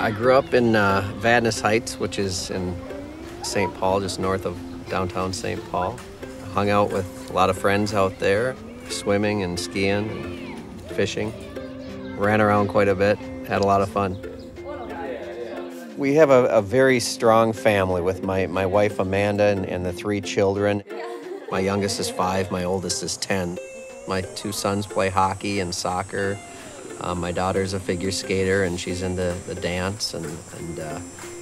I grew up in Vadnais Heights, which is in St. Paul, just north of downtown St. Paul. Hung out with a lot of friends out there, swimming and skiing and fishing. Ran around quite a bit, had a lot of fun. We have a very strong family with my wife Amanda and the 3 children. My youngest is 5, my oldest is 10. My 2 sons play hockey and soccer. My daughter's a figure skater and she's into the dance and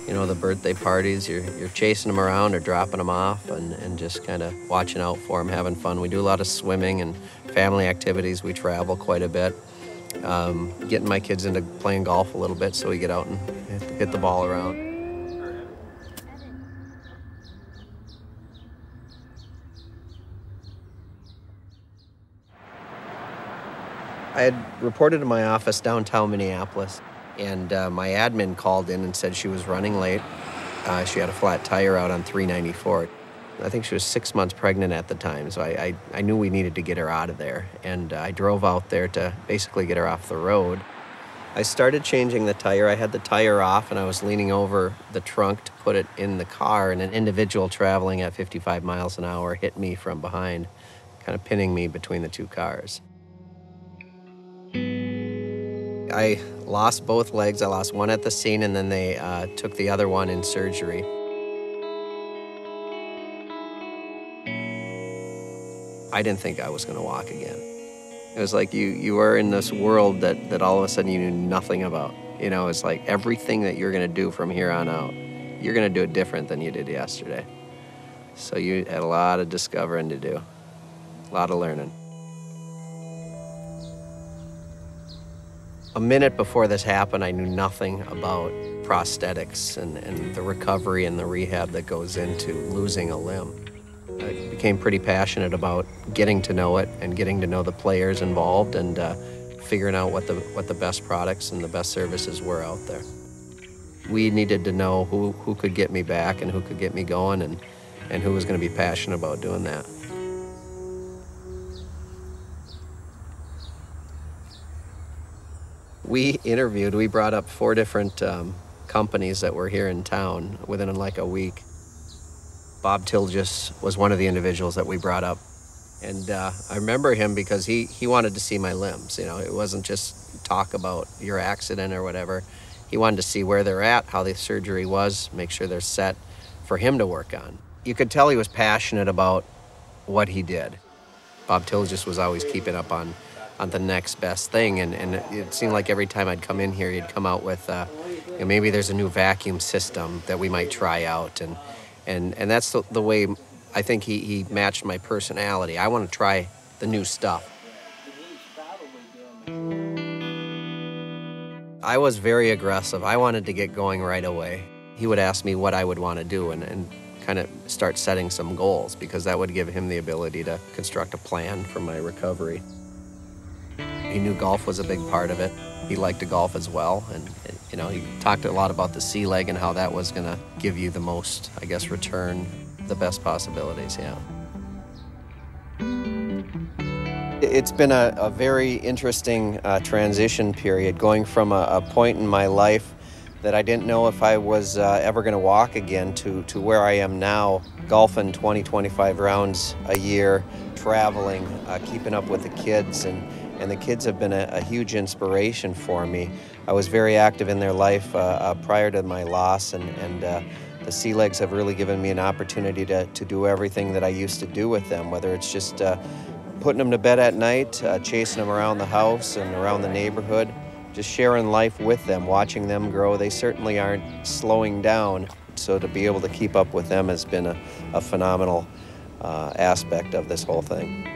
you know, the birthday parties. You're chasing them around or dropping them off and just kind of watching out for them, having fun. We do a lot of swimming and family activities. We travel quite a bit. Getting my kids into playing golf a little bit so we get out and hit the ball around. I had reported to my office downtown Minneapolis, and my admin called in and said she was running late. She had a flat tire out on 394. I think she was 6 months pregnant at the time, so I knew we needed to get her out of there, and I drove out there to basically get her off the road. I started changing the tire. I had the tire off, and I was leaning over the trunk to put it in the car, and an individual traveling at 55 miles an hour hit me from behind, kind of pinning me between the 2 cars. I lost both legs. I lost one at the scene, and then they took the other one in surgery. I didn't think I was going to walk again. It was like you were in this world that all of a sudden you knew nothing about. You know, it's like everything that you're going to do from here on out, you're going to do it different than you did yesterday. So you had a lot of discovering to do, a lot of learning. A minute before this happened, I knew nothing about prosthetics and the recovery and the rehab that goes into losing a limb. I became pretty passionate about getting to know it and getting to know the players involved and figuring out what the best products and the best services were out there. We needed to know who could get me back and who could get me going and who was going to be passionate about doing that. We brought up 4 different companies that were here in town within like a week. Bob Tillges was one of the individuals that we brought up. And I remember him because he wanted to see my limbs. You know, it wasn't just talk about your accident or whatever. He wanted to see where they're at, how the surgery was, make sure they're set for him to work on. You could tell he was passionate about what he did. Bob Tillges was always keeping up on the next best thing, and it seemed like every time I'd come in here, he'd come out with, you know, maybe there's a new vacuum system that we might try out, and that's the way I think he matched my personality. I want to try the new stuff. I was very aggressive. I wanted to get going right away. He would ask me what I would want to do and kind of start setting some goals, because that would give him the ability to construct a plan for my recovery. He knew golf was a big part of it. He liked to golf as well, and you know, he talked a lot about the sea leg and how that was going to give you the most, I guess, return, the best possibilities, yeah. It's been a very interesting transition period, going from a point in my life that I didn't know if I was ever going to walk again to where I am now, golfing 20, 25 rounds a year, traveling, keeping up with the kids, and the kids have been a huge inspiration for me. I was very active in their life prior to my loss, and the sea legs have really given me an opportunity to do everything that I used to do with them, whether it's just putting them to bed at night, chasing them around the house and around the neighborhood, just sharing life with them, watching them grow. They certainly aren't slowing down, so to be able to keep up with them has been a phenomenal aspect of this whole thing.